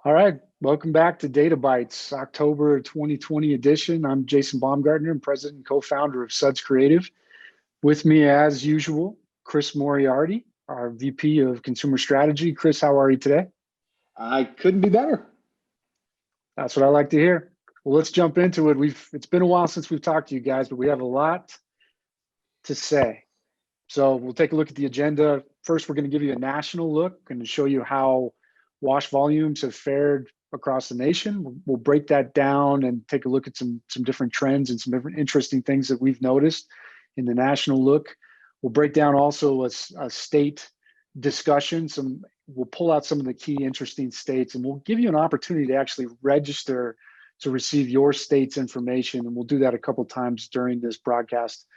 All right, welcome back to DataBytes, October 2020 edition. I'm Jason Baumgartner, and president and co-founder of Suds Creative. With me, as usual, Chris Moriarty, our VP of Consumer Strategy. Chris, how are you today? I couldn't be better. That's what I like to hear. Well, let's jump into it. It's been a while since we've talked to you guys, but we have a lot to say. So we'll take a look at the agenda. First, we're going to give you a national look and show you how wash volumes have fared across the nation. We'll break that down and take a look at some different trends and some different interesting things that we've noticed in the national look. We'll break down also a state discussion. We'll pull out some of the key interesting states, and we'll give you an opportunity to actually register to receive your state's information. And we'll do that a couple times during this broadcast.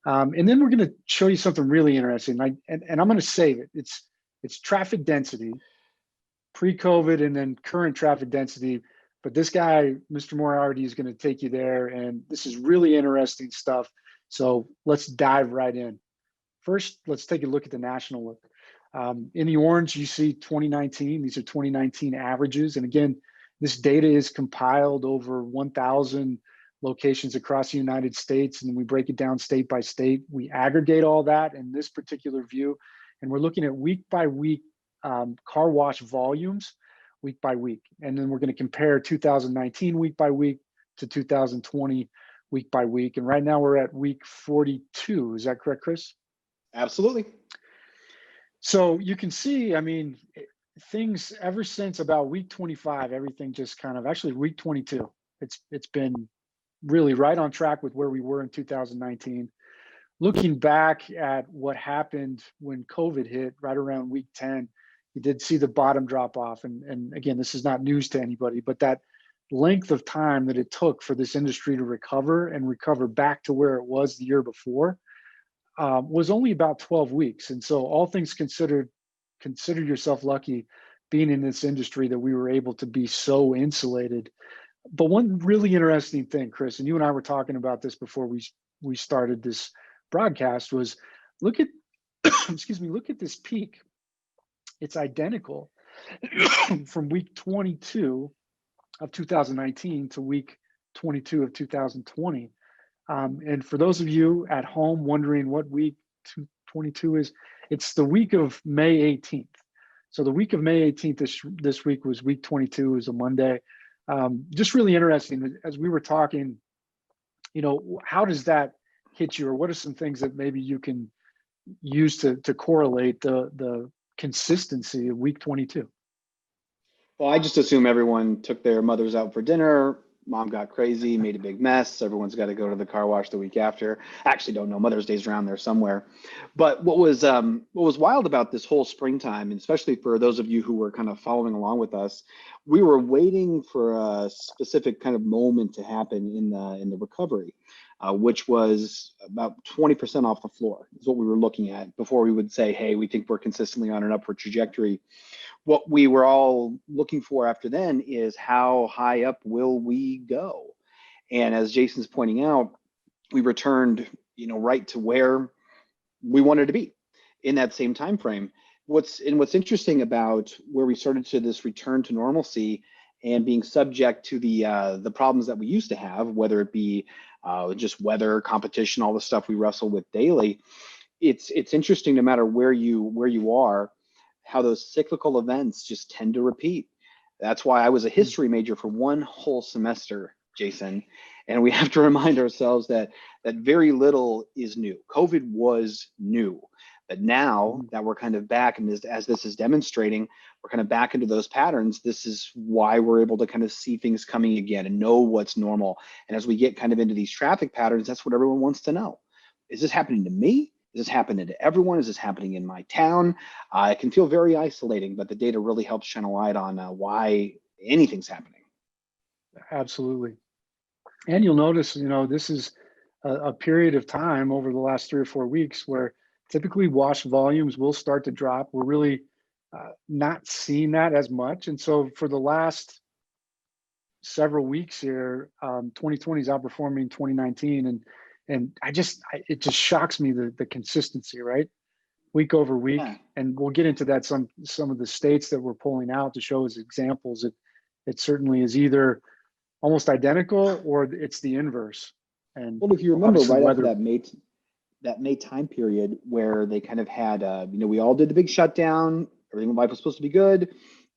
And then we're going to show you something really interesting. And I'm going to save it. It's traffic density, pre-COVID, and then current traffic density. But this guy, Mr. Moriarty, is going to take you there, and this is really interesting stuff. So let's dive right in. First, let's take a look at the national look. In the orange, you see 2019. These are 2019 averages. And again, this data is compiled over 1,000 locations across the United States, and we break it down state by state. We aggregate all that in this particular view, and we're looking at week by week car wash volumes, week by week. And then we're going to compare 2019 week by week to 2020 week by week. And right now we're at week 42. Is that correct, Chris? Absolutely. So you can see, I mean, things ever since about week 25, everything just kind of, actually week 22, it's been really right on track with where we were in 2019. Looking back at what happened when COVID hit right around week 10, you did see the bottom drop off. And again, this is not news to anybody, but that length of time that it took for this industry to recover and recover back to where it was the year before was only about 12 weeks. And so all things considered, consider yourself lucky being in this industry that we were able to be so insulated. But one really interesting thing, Chris, and you and I were talking about this before we started this broadcast, was look at excuse me, look at this peak. It's identical from week 22 of 2019 to week 22 of 2020. And for those of you at home wondering what week 22 is, it's the week of May 18th. So the week of May 18th this week was week 22, is a Monday. Just really interesting as we were talking, you know, how does that hit you, or what are some things that maybe you can use to correlate the consistency of week 22? Well, I just assume everyone took their mothers out for dinner. Mom got crazy, made a big mess. Everyone's got to go to the car wash the week after. Actually, don't know. Mother's Day's around there somewhere. But what was wild about this whole springtime, and especially for those of you who were kind of following along with us, we were waiting for a specific kind of moment to happen in the recovery, which was about 20% off the floor is what we were looking at before we would say, hey, we think we're consistently on an upward trajectory. What we were all looking for after then is how high up will we go? And as Jason's pointing out, we returned, right to where we wanted to be in that same time frame. What's interesting about where we started to this return to normalcy and being subject to the problems that we used to have, whether it be just weather, competition, all the stuff we wrestle with daily, it's interesting no matter where you are, how those cyclical events just tend to repeat. That's why I was a history major for one whole semester, Jason. And we have to remind ourselves that very little is new. COVID was new. But now that we're kind of back, and as this is demonstrating, we're kind of back into those patterns. This is why we're able to kind of see things coming again and know what's normal. And as we get kind of into these traffic patterns, that's what everyone wants to know. Is this happening to me? Is this happening to everyone? Is this happening in my town? It can feel very isolating, but the data really helps shine a light on why anything's happening. Absolutely. And you'll notice, this is a period of time over the last 3 or 4 weeks where typically wash volumes will start to drop. We're really not seeing that as much. And so for the last several weeks here, 2020 is outperforming 2019. And it just shocks me the consistency, right? Week over week. Yeah. And we'll get into that, some of the states that we're pulling out to show as examples. it certainly is either almost identical or it's the inverse. And Well, if you remember obviously right after weather. that May time period where they kind of had, we all did the big shutdown, everything in life was supposed to be good.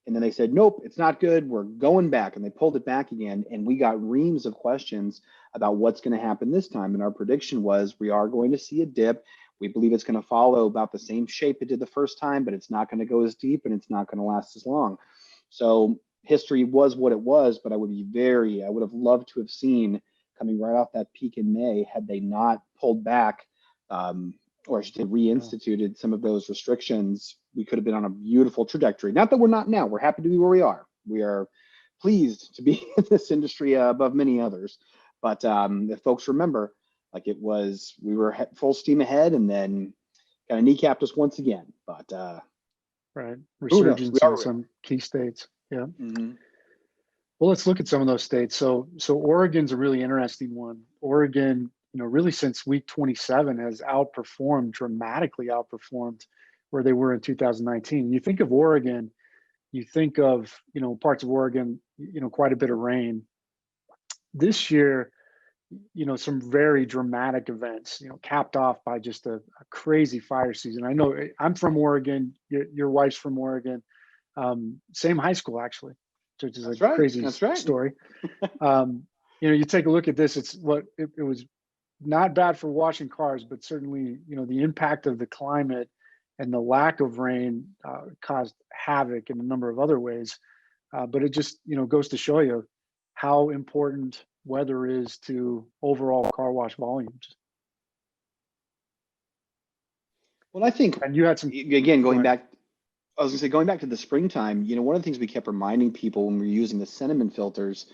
And then they said, nope, it's not good. We're going back. And they pulled it back again. And we got reams of questions about what's going to happen this time. And our prediction was we are going to see a dip. We believe it's going to follow about the same shape it did the first time, but it's not going to go as deep and it's not going to last as long. So history was what it was, but I would have loved to have seen coming right off that peak in May had they not pulled back, or I should say reinstituted some of those restrictions. We could have been on a beautiful trajectory. Not that we're not now. We're happy to be where we are. We are pleased to be in this industry above many others. But if folks remember, like we were full steam ahead and then kind of kneecapped us once again. But right, resurgence in some key states. Yeah. Mm-hmm. Well, let's look at some of those states. So Oregon's a really interesting one. Oregon, really since week 27 has dramatically outperformed where they were in 2019. You think of Oregon, you think of, parts of Oregon, quite a bit of rain. This year, some very dramatic events, capped off by just a crazy fire season. I know I'm from Oregon, your wife's from Oregon, same high school actually, which is crazy story. You take a look at this, it was not bad for washing cars, but certainly, the impact of the climate and the lack of rain caused havoc in a number of other ways. But it just, goes to show you how important weather is to overall car wash volumes. Well, I think, and you had some, again, going back to the springtime, one of the things we kept reminding people when we were using the sentiment filters,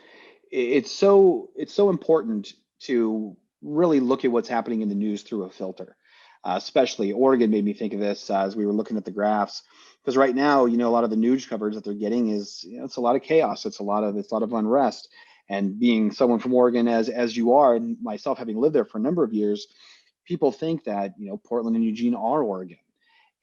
it's so important to really look at what's happening in the news through a filter. Especially Oregon made me think of this as we were looking at the graphs, because right now, a lot of the news coverage that they're getting is, it's a lot of chaos. It's a lot of unrest. And being someone from Oregon, as you are, and myself having lived there for a number of years, people think that, Portland and Eugene are Oregon.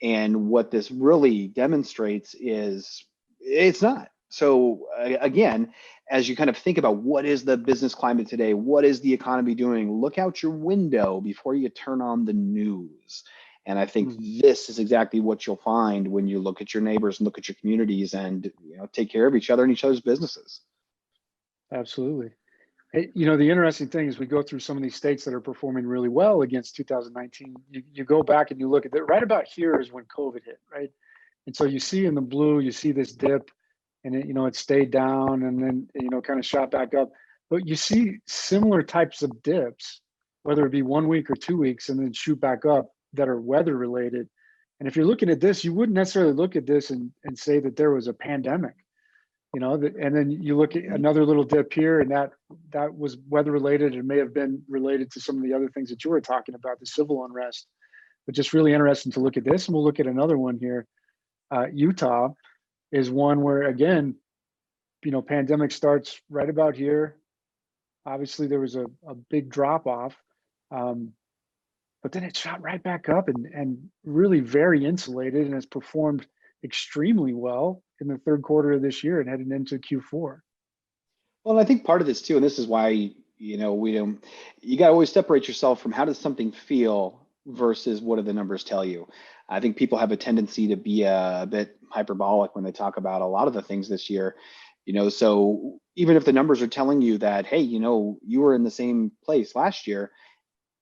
And what this really demonstrates is it's not. So again, as you kind of think about what is the business climate today, what is the economy doing, look out your window before you turn on the news. And I think this is exactly what you'll find when you look at your neighbors and look at your communities and take care of each other and each other's businesses. Absolutely. The interesting thing is we go through some of these states that are performing really well against 2019. You go back and you look at it. Right about here is when COVID hit, right? And so you see in the blue, you see this dip, and it stayed down and then kind of shot back up. But you see similar types of dips, whether it be 1 week or 2 weeks, and then shoot back up that are weather related. And if you're looking at this, you wouldn't necessarily look at this and say that there was a pandemic. And then you look at another little dip here, and that was weather related. It may have been related to some of the other things that you were talking about, the civil unrest. But just really interesting to look at this, and we'll look at another one here. Utah is one where, again, pandemic starts right about here. Obviously, there was a big drop off, but then it shot right back up and really very insulated, and has performed extremely well in the third quarter of this year and heading into Q4. Well, I think part of this too, and this is why, you got to always separate yourself from how does something feel versus what do the numbers tell you. I think people have a tendency to be a bit hyperbolic when they talk about a lot of the things this year, so even if the numbers are telling you that, hey, you were in the same place last year,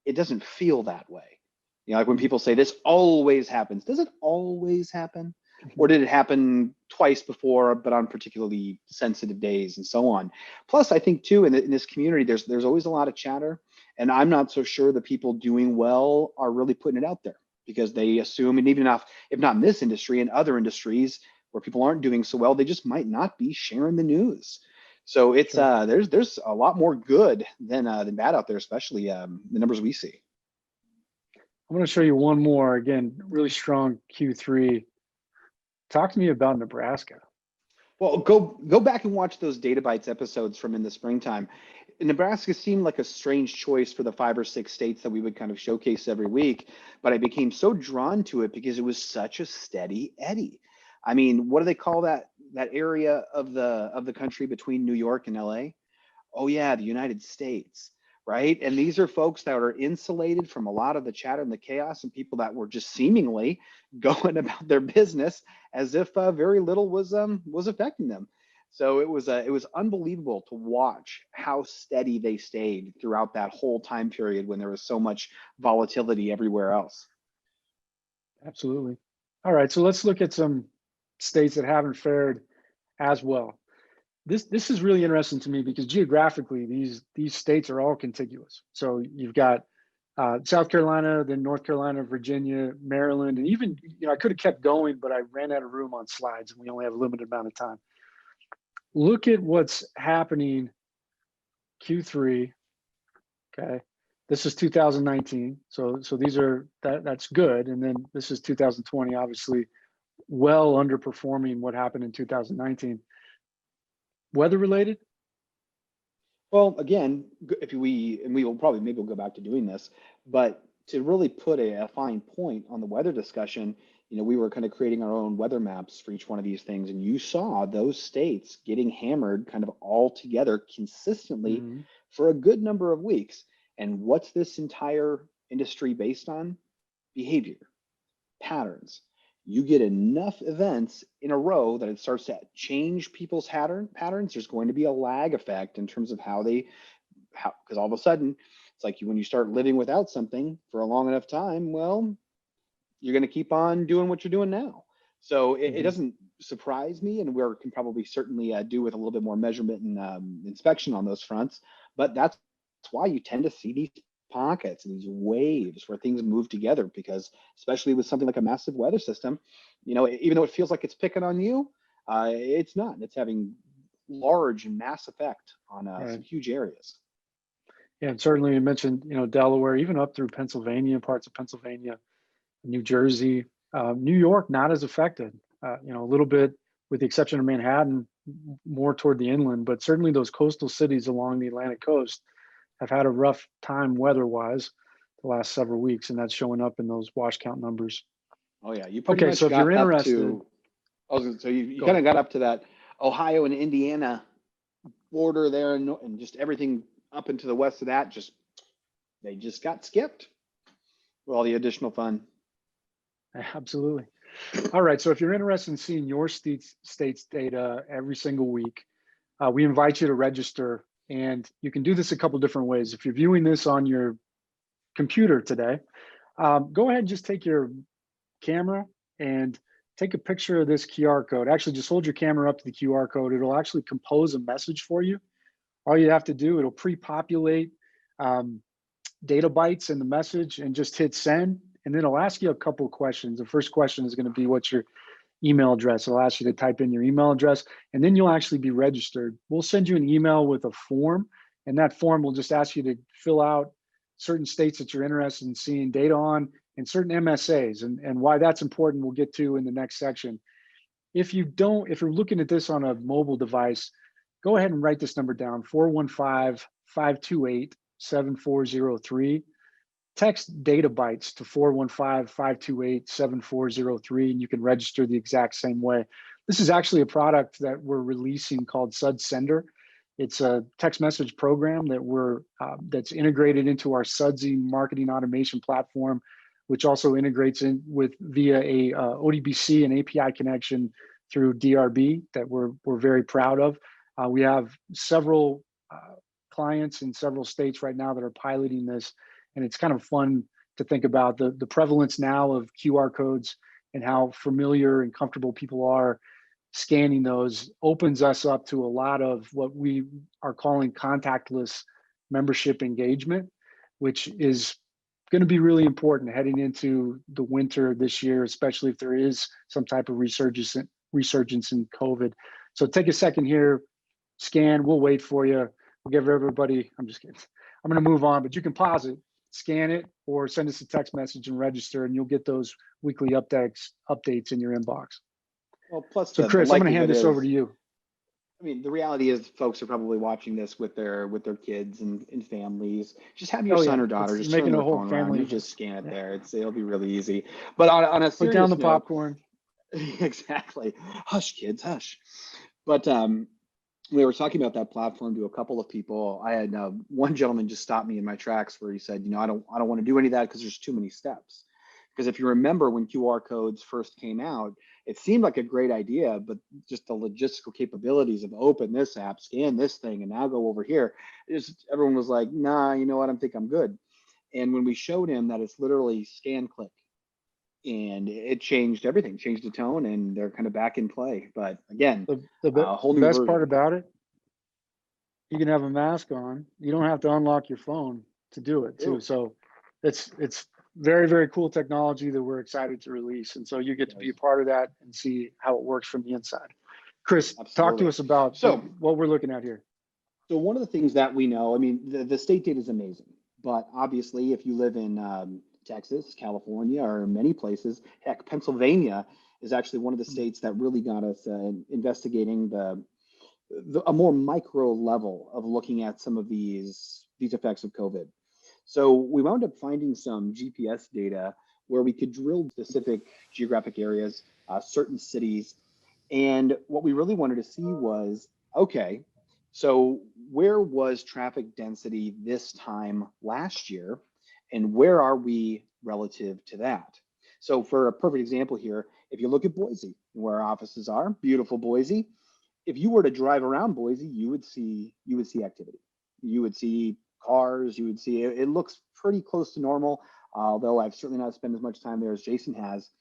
it doesn't feel that way. Like when people say this always happens, does it always happen? Or did it happen twice before, but on particularly sensitive days and so on? Plus, I think too, in this community, there's always a lot of chatter, and I'm not so sure the people doing well are really putting it out there because they assume, and even if not in this industry, in other industries where people aren't doing so well, they just might not be sharing the news. So it's there's a lot more good than bad out there, especially the numbers we see. I'm going to show you one more. Again, really strong Q3. Talk to me about Nebraska. Well, go back and watch those DataBytes episodes from in the springtime. Nebraska seemed like a strange choice for the 5 or 6 states that we would kind of showcase every week, but I became so drawn to it because it was such a steady Eddie. I mean, what do they call that area of the country between New York and LA? Oh yeah, the United States, right? And these are folks that are insulated from a lot of the chatter and the chaos, and people that were just seemingly going about their business as if very little was affecting them. So it was unbelievable to watch how steady they stayed throughout that whole time period when there was so much volatility everywhere else. Absolutely. All right, so let's look at some states that haven't fared as well. This is really interesting to me because geographically, these states are all contiguous. So you've got South Carolina, then North Carolina, Virginia, Maryland, and even, I could have kept going, but I ran out of room on slides and we only have a limited amount of time. Look at what's happening Q3, okay? This is 2019, so these are, that's good. And then this is 2020, obviously well underperforming what happened in 2019. Weather related? Well, again, and we will probably, maybe we'll go back to doing this, but to really put a fine point on the weather discussion, we were kind of creating our own weather maps for each one of these things, and you saw those states getting hammered kind of all together consistently for a good number of weeks. And what's this entire industry based on? Behavior, patterns. You get enough events in a row that it starts to change people's patterns. There's going to be a lag effect in terms of because all of a sudden, it's like when you start living without something for a long enough time, well, you're going to keep on doing what you're doing now. So it doesn't surprise me, and we can probably certainly do with a little bit more measurement and inspection on those fronts. But that's why you tend to see these pockets and these waves where things move together, because especially with something like a massive weather system, even though it feels like it's picking on you, it's not. It's having large and mass effect on some huge areas. Yeah, and certainly you mentioned, Delaware, even up through Pennsylvania, parts of Pennsylvania, New Jersey, New York, not as affected, a little bit with the exception of Manhattan, more toward the inland, but certainly those coastal cities along the Atlantic coast have had a rough time weather-wise the last several weeks, and that's showing up in those wash count numbers. Oh yeah, you pretty much so if got you're up interested, to. So you kind of got up to that Ohio and Indiana border there, and just everything up into the west of that. They just got skipped with all the additional fun. Absolutely. All right. So if you're interested in seeing your state's data every single week, we invite you to register. And you can do this a couple different ways. If you're viewing this on your computer today, go ahead and just take your camera and take a picture of this QR code. Actually, just hold your camera up to the QR code. It'll actually compose a message for you. All you have to do, it'll pre-populate DataBytes in the message and just hit send. And then it'll ask you a couple of questions. The first question is going to be, what's your email address? It'll ask you to type in your email address, and then you'll actually be registered. We'll send you an email with a form, and that form will just ask you to fill out certain states that you're interested in seeing data on and certain MSAs, and why that's important we'll get to in the next section. If you're looking at this on a mobile device, go ahead and write this number down, 415-528-7403. Text DataBytes to 415-528-7403, and you can register the exact same way. This is actually a product that we're releasing called Suds Sender. It's a text message program that that's integrated into our Sudsy marketing automation platform, which also integrates in via a ODBC and API connection through DRB that we're very proud of. We have several clients in several states right now that are piloting this. And it's kind of fun to think about the prevalence now of QR codes and how familiar and comfortable people are scanning those. Opens us up to a lot of what we are calling contactless membership engagement, which is going to be really important heading into the winter this year, especially if there is some type of resurgence in COVID. So take a second here, scan, we'll wait for you. We'll give everybody, I'm just kidding. I'm going to move on, but you can pause it, scan it, or send us a text message and register, and you'll get those weekly updates in your inbox. Well, plus, so Chris, I'm going to hand this over to you. I mean, the reality is, folks are probably watching this with their kids and families. Just have your son or daughter just making turn a the whole phone family. Around. You just scan it there. It'll be really easy. But on a serious Put down the note, popcorn. Exactly. Hush, kids, hush. But we were talking about that platform to a couple of people. I had one gentleman just stop me in my tracks where he said, I don't want to do any of that because there's too many steps. Because if you remember when QR codes first came out, it seemed like a great idea, but just the logistical capabilities of open this app, scan this thing, and now go over here, everyone was like, nah, you know what, I think I'm good. And when we showed him that it's literally scan, click, and it changed everything, changed the tone, and they're kind of back in play. But again, a whole The new best part version. about it, you can have a mask on. You don't have to unlock your phone to do it too. Ooh. So it's very, very cool technology that we're excited to release. And so you get to be a part of that and see how it works from the inside. Chris, talk to Absolutely. us about what we're looking at here. So one of the things that we know, I mean, the state data is amazing, but obviously if you live in Texas, California, or many places, heck, Pennsylvania is actually one of the states that really got us investigating a more micro level of looking at some of these effects of COVID. So we wound up finding some GPS data where we could drill specific geographic areas, certain cities. And what we really wanted to see was, okay, so where was traffic density this time last year? And where are we relative to that? So for a perfect example here, if you look at Boise, where our offices are, beautiful Boise, if you were to drive around Boise, you would see activity. You would see cars, you would see it looks pretty close to normal, although I've certainly not spent as much time there as Jason has.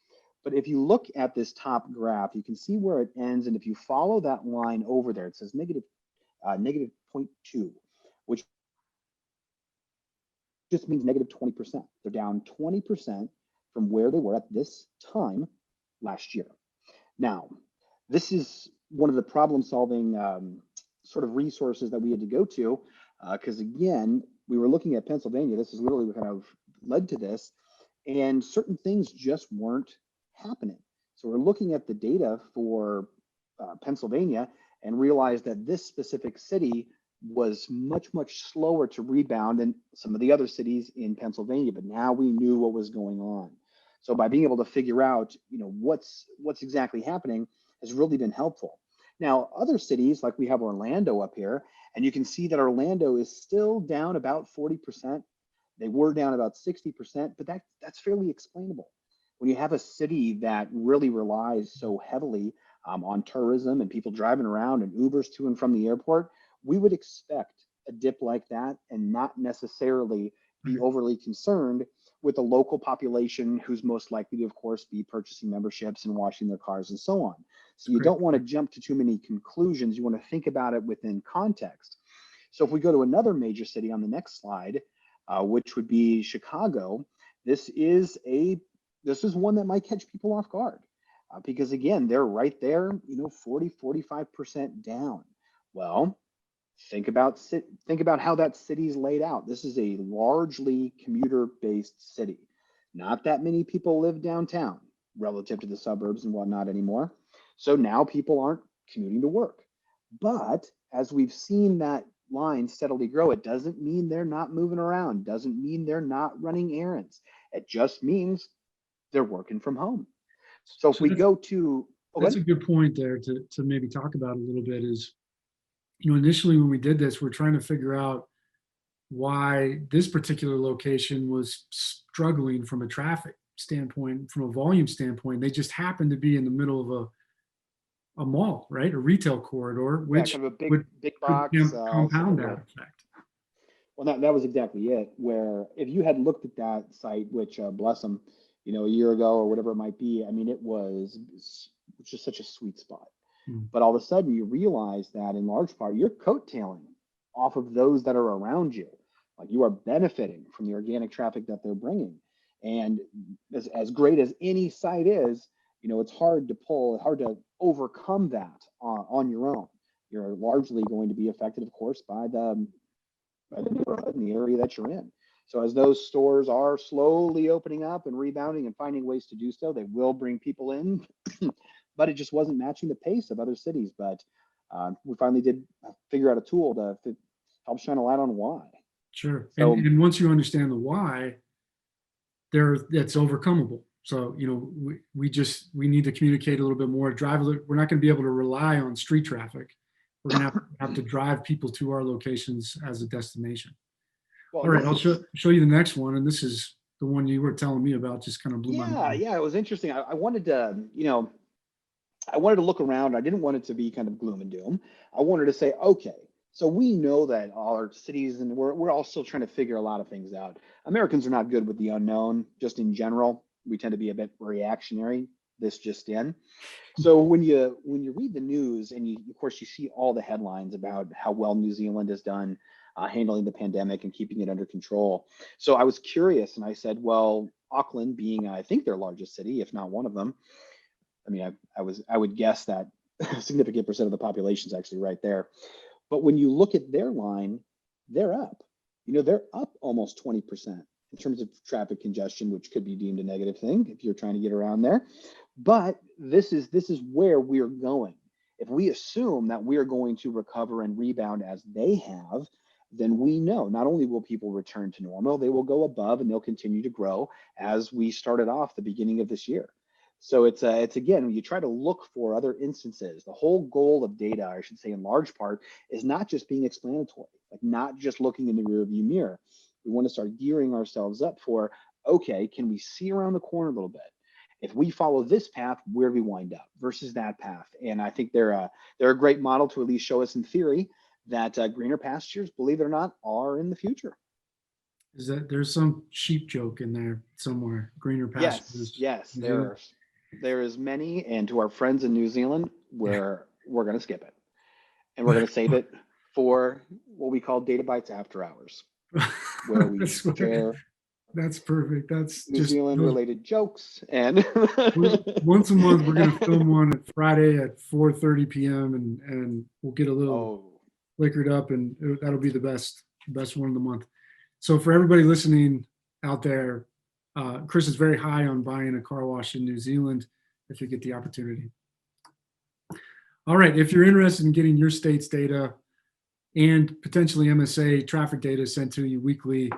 But if you look at this top graph, you can see where it ends. And if you follow that line over there, it says negative 0.2, which just means negative 20%. They're down 20% from where they were at this time last year. Now, this is one of the problem-solving sort of resources that we had to go to, because again, we were looking at Pennsylvania. This is literally what kind of led to this, and certain things just weren't happening. So we're looking at the data for Pennsylvania and realized that this specific city was much, much slower to rebound than some of the other cities in Pennsylvania, but now we knew what was going on. So by being able to figure out, what's exactly happening has really been helpful. Now, other cities, like we have Orlando up here, and you can see that Orlando is still down about 40%. They were down about 60%, but that's fairly explainable. When you have a city that really relies so heavily on tourism and people driving around and Ubers to and from the airport, we would expect a dip like that and not necessarily be overly concerned with the local population who's most likely to, of course, be purchasing memberships and washing their cars and so on. So you don't want to jump to too many conclusions. You want to think about it within context. So if we go to another major city on the next slide, which would be Chicago, this is one that might catch people off guard because again, they're right there, 40, 45% down. Well, think about how that city's laid out. This is a largely commuter-based city. Not that many people live downtown relative to the suburbs and whatnot anymore. So now people aren't commuting to work. But as we've seen that line steadily grow, it doesn't mean they're not moving around, doesn't mean they're not running errands. It just means they're working from home. So if we go to... That's a good point there to maybe talk about a little bit is, initially when we did this, we're trying to figure out why this particular location was struggling from a traffic standpoint, from a volume standpoint. They just happened to be in the middle of a mall, right? A retail corridor, which kind of a would big box, compound that effect. Well, that was exactly it. Where if you had looked at that site, which bless them, a year ago or whatever it might be, I mean, it was just such a sweet spot. But all of a sudden you realize that in large part, you're coattailing off of those that are around you. Like you are benefiting from the organic traffic that they're bringing. And as great as any site is, it's hard to overcome that on your own. You're largely going to be affected, of course, by the neighborhood and the area that you're in. So as those stores are slowly opening up and rebounding and finding ways to do so, they will bring people in. But it just wasn't matching the pace of other cities. But we finally did figure out a tool to help shine a light on why. Sure. So, and once you understand the why, that's overcomable. So, you know, we need to communicate a little bit more, we're not going to be able to rely on street traffic. We're going to have to drive people to our locations as a destination. Well, All right, this I'll is- show you the next one. And this is the one you were telling me about, just kind of blew my mind. Yeah, it was interesting. I wanted to, I wanted to look around. I didn't want it to be kind of gloom and doom. I wanted to say, okay, so we know that all our cities, and we're all still trying to figure a lot of things out. Americans are not good with the unknown, just in general. We tend to be a bit reactionary. This just in. So when you read the news, and of course you see all the headlines about how well New Zealand has done handling the pandemic and keeping it under control. So I was curious, and I said, well, Auckland being, I think, their largest city, if not one of them. I mean, I would guess that a significant percent of the population is actually right there. But when you look at their line, they're up. They're up almost 20% in terms of traffic congestion, which could be deemed a negative thing if you're trying to get around there. But this is where we're going. If we assume that we're going to recover and rebound as they have, then we know not only will people return to normal, they will go above and they'll continue to grow as we started off the beginning of this year. So it's again, when you try to look for other instances, the whole goal of data, I should say in large part, is not just being explanatory, like not just looking in the rearview mirror. We want to start gearing ourselves up for, okay, can we see around the corner a little bit? If we follow this path, where do we wind up versus that path? And I think they're a great model to at least show us in theory that greener pastures, believe it or not, are in the future. Is that there's some sheep joke in there somewhere? Greener pastures. Yes, there is many, and to our friends in New Zealand, we're going to skip it, and we're going to save it for what we call DataBytes after hours, where we share That's perfect. That's New just Zealand related jokes. And once a month, we're going to film one at Friday at 4:30 p.m. and we'll get a little flickered up, and that'll be the best one of the month. So for everybody listening out there, Chris is very high on buying a car wash in New Zealand if you get the opportunity. All right, if you're interested in getting your state's data and potentially MSA traffic data sent to you weekly,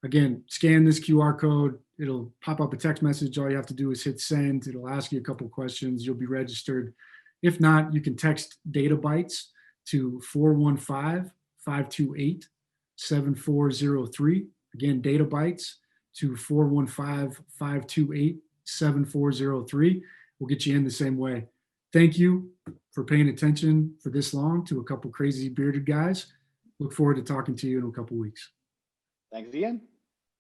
again, scan this QR code. It'll pop up a text message. All you have to do is hit send. It'll ask you a couple questions. You'll be registered. If not, you can text DataBytes to 415-528-7403. Again, DataBytes to 415-528-7403. We'll get you in the same way. Thank you for paying attention for this long to a couple crazy bearded guys. Look forward to talking to you in a couple weeks. Thanks again.